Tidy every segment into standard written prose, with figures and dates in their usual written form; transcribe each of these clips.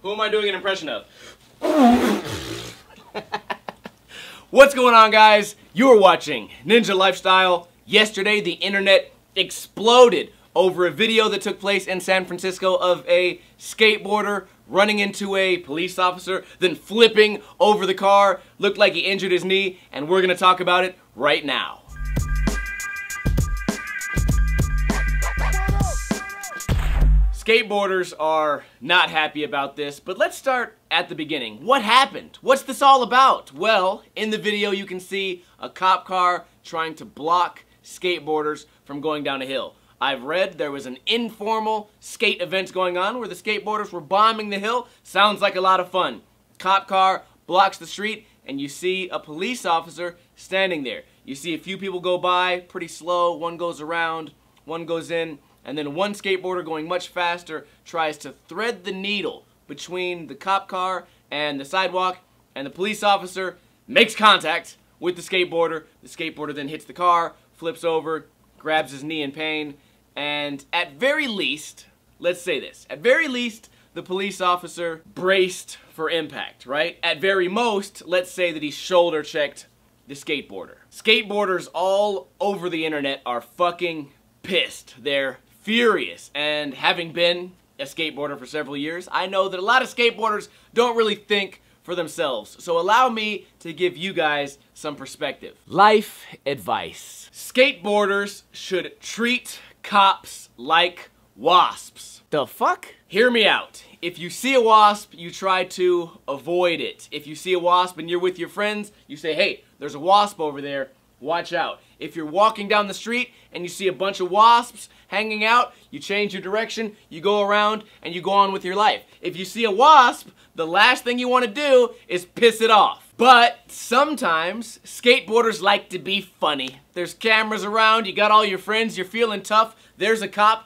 Who am I doing an impression of? What's going on, guys? You are watching Ninja Lifestyle. Yesterday, the internet exploded over a video that took place in San Francisco of a skateboarder running into a police officer, then flipping over the car. Looked like he injured his knee, and we're gonna talk about it right now. Skateboarders are not happy about this, but let's start at the beginning. What happened? What's this all about? Well, in the video you can see a cop car trying to block skateboarders from going down a hill. I've read there was an informal skate event going on where the skateboarders were bombing the hill. Sounds like a lot of fun. Cop car blocks the street and you see a police officer standing there. You see a few people go by pretty slow, one goes around, one goes in, and then one skateboarder going much faster tries to thread the needle between the cop car and the sidewalk, and the police officer makes contact with the skateboarder. The skateboarder then hits the car, flips over, grabs his knee in pain, and at very least, let's say this, at very least, the police officer braced for impact, right? At very most, let's say that he shoulder checked the skateboarder. Skateboarders all over the internet are fucking pissed. They're furious, and having been a skateboarder for several years, I know that a lot of skateboarders don't really think for themselves. So allow me to give you guys some perspective. Life advice. Skateboarders should treat cops like wasps. The fuck? Hear me out. If you see a wasp, you try to avoid it. If you see a wasp and you're with your friends, you say, hey, there's a wasp over there, watch out. If you're walking down the street and you see a bunch of wasps hanging out, you change your direction, you go around, and you go on with your life. If you see a wasp, the last thing you want to do is piss it off. But sometimes, skateboarders like to be funny. There's cameras around, you got all your friends, you're feeling tough, there's a cop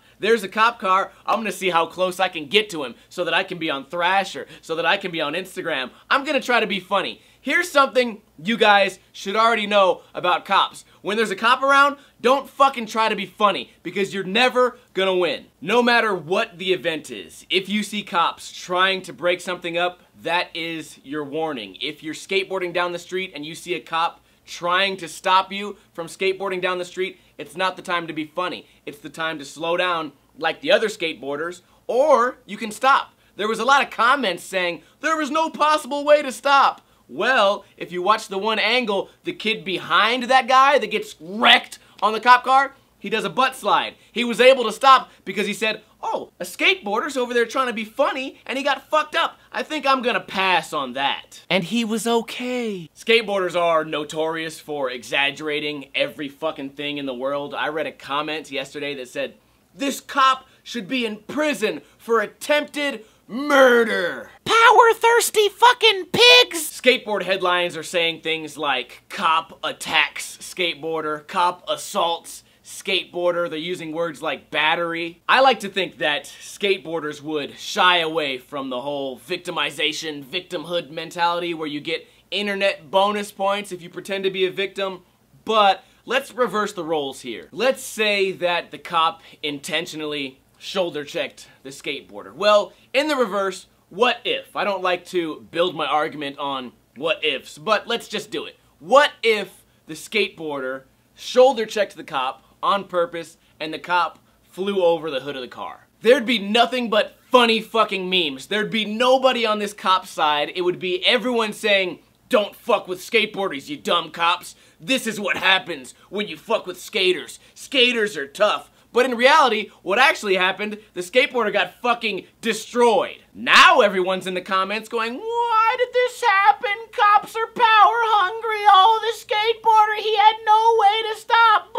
car, I'm gonna see how close I can get to him so that I can be on Thrasher, so that I can be on Instagram. I'm gonna try to be funny. Here's something you guys should already know about cops. When there's a cop around, don't fucking try to be funny, because you're never gonna win. No matter what the event is, if you see cops trying to break something up, that is your warning. If you're skateboarding down the street and you see a cop trying to stop you from skateboarding down the street, it's not the time to be funny. It's the time to slow down like the other skateboarders, or you can stop. There was a lot of comments saying, there was no possible way to stop. Well, if you watch the one angle, the kid behind that guy that gets wrecked on the cop car, he does a butt slide. He was able to stop because he said, oh, a skateboarder's over there trying to be funny and he got fucked up. I think I'm gonna pass on that. And he was okay. Skateboarders are notorious for exaggerating every fucking thing in the world. I read a comment yesterday that said, this cop should be in prison for attempted murder. Power-thirsty fucking pigs! Skateboard headlines are saying things like, cop attacks skateboarder, cop assaults skateboarder. They're using words like battery. I like to think that skateboarders would shy away from the whole victimization, victimhood mentality where you get internet bonus points if you pretend to be a victim, but let's reverse the roles here. Let's say that the cop intentionally shoulder-checked the skateboarder. Well, in the reverse, what if? I don't like to build my argument on what ifs, but let's just do it. What if the skateboarder shoulder-checked the cop on purpose and the cop flew over the hood of the car? There'd be nothing but funny fucking memes. There'd be nobody on this cop's side. It would be everyone saying, don't fuck with skateboarders, you dumb cops. This is what happens when you fuck with skaters. Skaters are tough. But in reality, what actually happened, the skateboarder got fucking destroyed. Now everyone's in the comments going, why did this happen? Cops are power hungry. Oh, the skateboarder, he had no way to stop.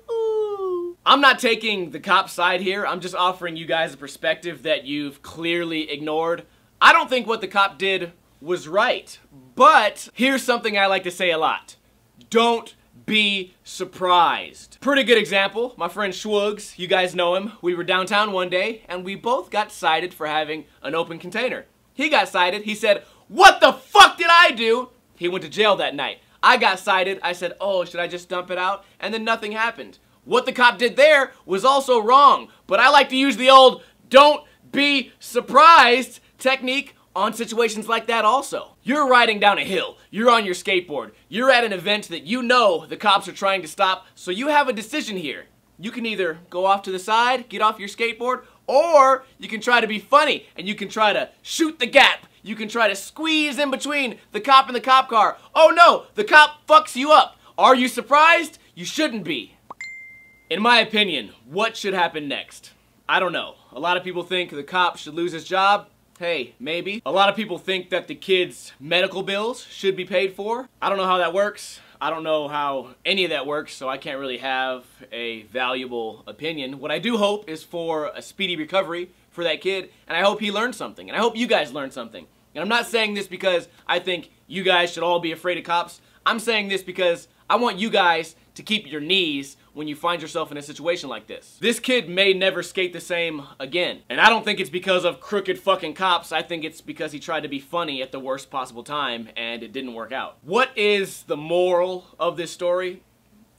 Boo-hoo-hoo. I'm not taking the cop side here. I'm just offering you guys a perspective that you've clearly ignored. I don't think what the cop did was right. But here's something I like to say a lot. Don't be surprised. Pretty good example, my friend Schwugs, you guys know him. We were downtown one day and we both got cited for having an open container. He got cited, he said, what the fuck did I do? He went to jail that night. I got cited, I said, oh, should I just dump it out? And then nothing happened. What the cop did there was also wrong, but I like to use the old don't be surprised technique on situations like that also. You're riding down a hill, you're on your skateboard, you're at an event that you know the cops are trying to stop, so you have a decision here. You can either go off to the side, get off your skateboard, or you can try to be funny and you can try to shoot the gap. You can try to squeeze in between the cop and the cop car. Oh no, the cop fucks you up. Are you surprised? You shouldn't be. In my opinion, what should happen next? I don't know. A lot of people think the cop should lose his job. Hey, maybe. A lot of people think that the kid's medical bills should be paid for. I don't know how that works. I don't know how any of that works, so I can't really have a valuable opinion. What I do hope is for a speedy recovery for that kid, and I hope he learned something, and I hope you guys learned something. And I'm not saying this because I think you guys should all be afraid of cops. I'm saying this because I want you guys to keep your knees when you find yourself in a situation like this. This kid may never skate the same again. And I don't think it's because of crooked fucking cops. I think it's because he tried to be funny at the worst possible time and it didn't work out. What is the moral of this story?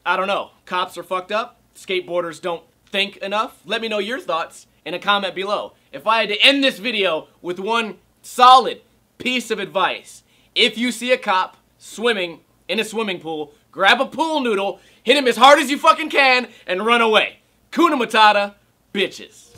I don't know. Cops are fucked up. Skateboarders don't think enough. Let me know your thoughts in a comment below. If I had to end this video with one solid piece of advice, if you see a cop swimming in a swimming pool, grab a pool noodle, hit him as hard as you fucking can, and run away. Kuna Matata, bitches.